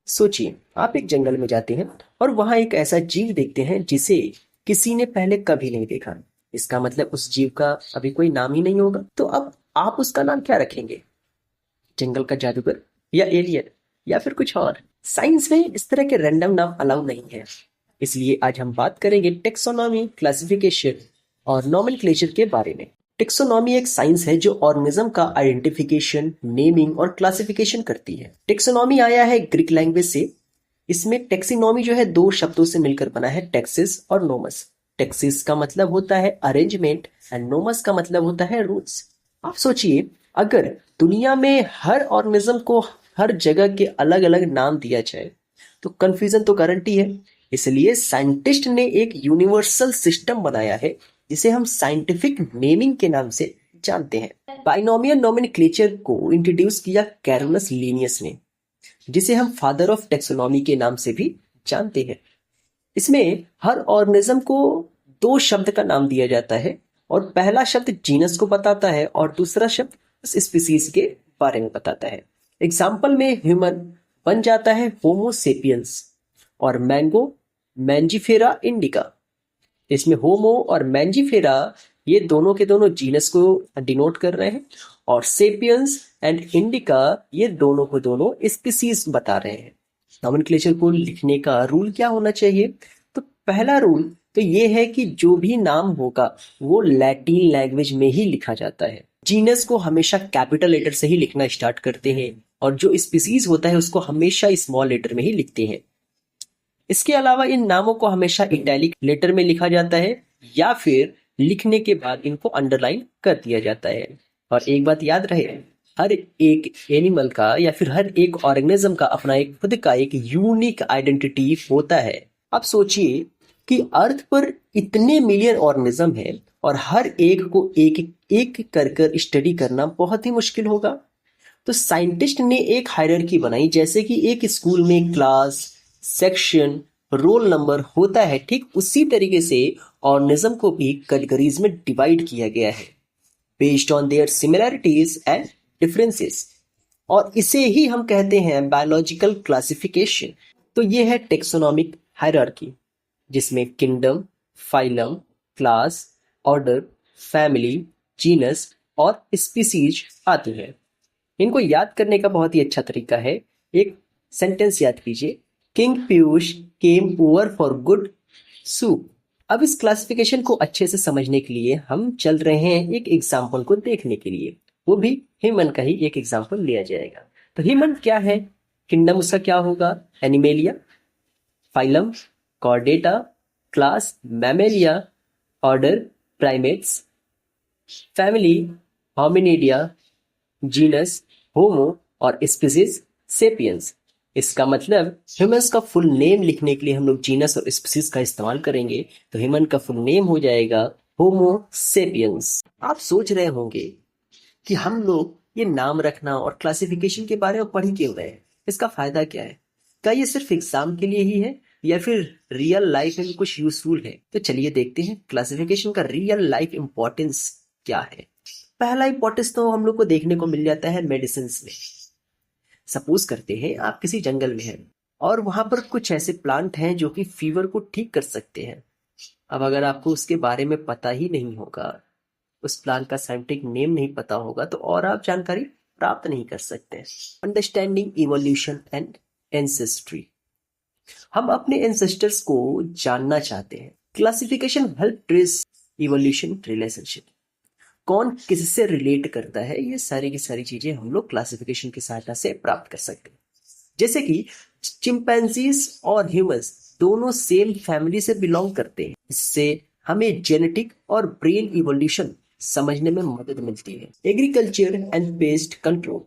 सोचिए, आप एक जंगल में जाते हैं और वहां एक ऐसा जीव देखते हैं जिसे किसी ने पहले कभी नहीं देखा। इसका मतलब उस जीव का अभी कोई नाम ही नहीं होगा। तो अब आप उसका नाम क्या रखेंगे? जंगल का जादूगर, या एलियन, या फिर कुछ और? साइंस में इस तरह के रैंडम नाम अलाउ नहीं है। इसलिए आज हम बात करेंगे टेक्सोनॉमी, क्लासिफिकेशन और नॉमेनक्लेचर के बारे में। टेक्सोनॉमी एक साइंस है जो ऑर्गेनिज्म का आइडेंटिफिकेशन, नेमिंग और क्लासिफिकेशन करती है। टेक्सोनॉमी आया है ग्रीक लैंग्वेज से। इसमें टेक्सिनॉमी जो है दो शब्दों से मिलकर बना है, टेक्सिस और नोमस। टेक्सिस का मतलब होता है अरेंजमेंट एंड नोमस का मतलब होता है रूल्स। आप सोचिए, अगर दुनिया में हर ऑर्गेनिज्म को हर जगह के अलग अलग नाम दिया जाए तो कंफ्यूजन तो गारंटी है। इसलिए साइंटिस्ट ने एक यूनिवर्सल सिस्टम बनाया है जिसे हम साइंटिफिक नेमिंग के नाम से जानते हैं। बाइनोमियल नोमेनक्लेचर को इंट्रोड्यूस किया कैरोलस लिनियस ने, जिसे हम फादर ऑफ टेक्सोनॉमी के नाम से भी जानते हैं। इसमें हर ऑर्गेनिज्म को दो शब्द का नाम दिया जाता है और पहला शब्द जीनस को बताता है और दूसरा शब्द उस स्पीसीज के बारे में बताता है। एग्जाम्पल में ह्यूमन बन जाता है होमो सेपियंस और मैंगो मैंजीफेरा इंडिका। इसमें होमो और मैंजीफेरा ये दोनों के दोनों जीनस को डिनोट कर रहे हैं और सेपियंस एंड इंडिका ये दोनों को दोनों स्पीसीज बता रहे हैं। नॉमेनक्लेचर को लिखने का रूल क्या होना चाहिए? तो पहला रूल तो ये है कि जो भी नाम होगा वो लैटिन लैंग्वेज में ही लिखा जाता है। जीनस को हमेशा कैपिटल लेटर से ही लिखना स्टार्ट करते हैं और जो स्पीसीज होता है उसको हमेशा स्मॉल लेटर में ही लिखते हैं। इसके अलावा इन नामों को हमेशा इटैलिक लेटर में लिखा जाता है या फिर लिखने के बाद इनको अंडरलाइन कर दिया जाता है। और एक बात याद रहे, हर एक एनिमल का या फिर हर एक ऑर्गेनिज्म का अपना एक खुद का एक यूनिक आइडेंटिटी होता है। आप सोचिए कि अर्थ पर इतने मिलियन ऑर्गेनिज्म हैं और हर एक को एक एक कर स्टडी करना बहुत ही मुश्किल होगा। तो साइंटिस्ट ने एक हायरार्की बनाई, जैसे कि एक स्कूल में क्लास, सेक्शन, रोल नंबर होता है, ठीक उसी तरीके से ऑर्गेनिज्म को भी कैटेगरीज में डिवाइड किया गया है based on their similarities and differences. और इसे ही हम कहते हैं बायोलॉजिकल क्लासिफिकेशन। तो ये है टेक्सोनॉमिक हायरार्की, जिसमें kingdom, phylum, class, order, family, genus और स्पीसीज आती है। इनको याद करने का बहुत ही अच्छा तरीका है, एक सेंटेंस याद कीजिए, king Piyush came over for good soup. अब इस क्लासिफिकेशन को अच्छे से समझने के लिए हम चल रहे हैं एक एग्जाम्पल को देखने के लिए, वो भी ह्यूमन का ही एक एग्जाम्पल लिया जाएगा। तो ह्यूमन क्या है? किंगडम उसका क्या होगा? Animalia, phylum Chordata, class Mammalia, order Primates, family Hominidae, genus Homo और स्पीसीज सेपियंस। इसका मतलब ह्यूमंस का फुल नेम लिखने के लिए हम लोग जीनस और स्पीसीज का इस्तेमाल करेंगे, तो ह्यूमन का फुल नेम हो जाएगा होमो सेपियंस। आप सोच रहे होंगे कि हम लोग ये नाम रखना और क्लासिफिकेशन के बारे में पढ़ ही क्यों रहे हैं, इसका फायदा क्या है? क्या ये सिर्फ एग्जाम के लिए ही है या फिर रियल लाइफ में भी कुछ यूजफुल है? तो चलिए देखते हैं क्लासिफिकेशन का रियल लाइफ इंपॉर्टेंस क्या है। पहला इंपॉर्टेंस तो हम लोग को देखने को मिल जाता है मेडिसिन में। सपोज करते हैं आप किसी जंगल में हैं और वहां पर कुछ ऐसे प्लांट हैं जो कि फीवर को ठीक कर सकते हैं। अब अगर आपको उसके बारे में पता ही नहीं होगा, उस प्लांट का साइंटिफिक नेम नहीं पता होगा, तो और आप जानकारी प्राप्त नहीं कर सकते। अंडरस्टैंडिंग इवोल्यूशन एंड एंसेस्ट्री, हम अपने एंसेस्टर्स को जानना चाहते हैं। Classification help trace evolution relationship, कौन किससे रिलेट करता है, ये सारी की सारी चीजें हम लोग क्लासिफिकेशन की सहायता से प्राप्त कर सकते हैं। जैसे कि चिंपैंजीज और ह्यूमंस दोनों सेम फैमिली से बिलोंग करते हैं, इससे हमें जेनेटिक और ब्रेन इवोल्यूशन समझने में मदद मिलती है। एग्रीकल्चर एंड पेस्ट कंट्रोल,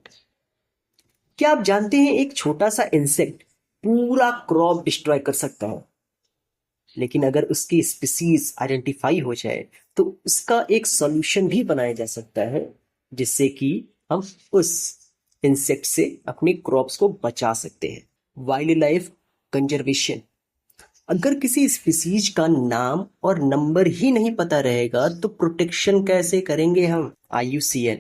क्या आप जानते हैं एक छोटा सा इंसेक्ट पूरा क्रॉप डिस्ट्रॉय कर सकता है, लेकिन अगर उसकी स्पीसीज आइडेंटिफाई हो जाए तो उसका एक सॉल्यूशन भी बनाया जा सकता है जिससे कि हम उस इंसेक्ट से अपने क्रॉप्स को बचा सकते हैं। वाइल्ड लाइफ कंजर्वेशन, अगर किसी स्पीसीज का नाम और नंबर ही नहीं पता रहेगा तो प्रोटेक्शन कैसे करेंगे हम? IUCN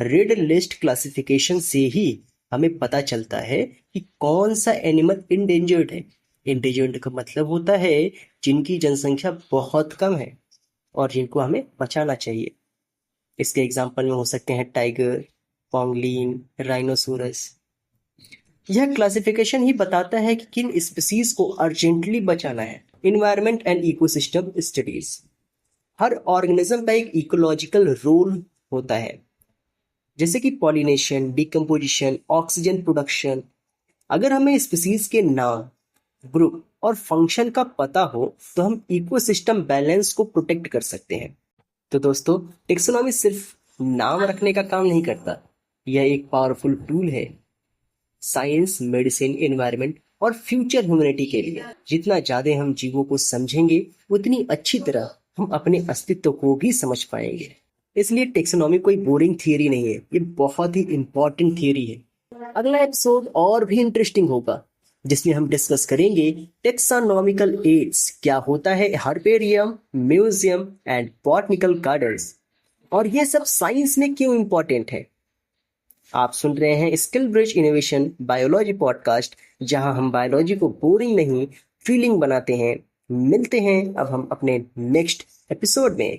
रेड लिस्ट क्लासिफिकेशन से ही हमें पता चलता है कि कौन सा एनिमल इंडेंजर्ड है। इंडेंजर्ड का मतलब होता है जिनकी जनसंख्या बहुत कम है और जिनको हमें बचाना चाहिए। इसके एग्जाम्पल में हो सकते हैं टाइगर, पॉन्गलिन, राइनोसोरस। यह क्लासिफिकेशन ही बताता है कि किन स्पीसीज को अर्जेंटली बचाना है। Environment and ecosystem studies. Her organism का एक इकोलॉजिकल रोल होता है, जैसे कि पॉलिनेशन, डिकम्पोजिशन, ऑक्सीजन प्रोडक्शन। अगर हमें स्पीसीज के नाम, ग्रुप और फंक्शन का पता हो तो हम इकोसिस्टम बैलेंस को प्रोटेक्ट कर सकते हैं। तो दोस्तों, टेक्सोनॉमी सिर्फ नाम रखने का काम नहीं करता, यह एक पावरफुल टूल है साइंस, मेडिसिन, एनवायरनमेंट और फ्यूचर ह्यूमैनिटी के लिए। जितना ज्यादा हम जीवों को समझेंगे उतनी अच्छी तरह हम अपने अस्तित्व को भी समझ पाएंगे। इसलिए टेक्सोनॉमी कोई बोरिंग थियरी नहीं है, ये बहुत ही इंपॉर्टेंट थियरी है। अगला एपिसोड और भी इंटरेस्टिंग होगा, जिसमें हम डिस्कस करेंगे टेक्सोनॉमिकल एड्स, क्या होता है herbarium, museum and botanical gardens, और ये सब साइंस में क्यों इंपॉर्टेंट है। आप सुन रहे हैं skill bridge innovation biology podcast, जहां हम बायोलॉजी को बोरिंग नहीं, फीलिंग बनाते हैं। मिलते हैं अब हम अपने नेक्स्ट एपिसोड में।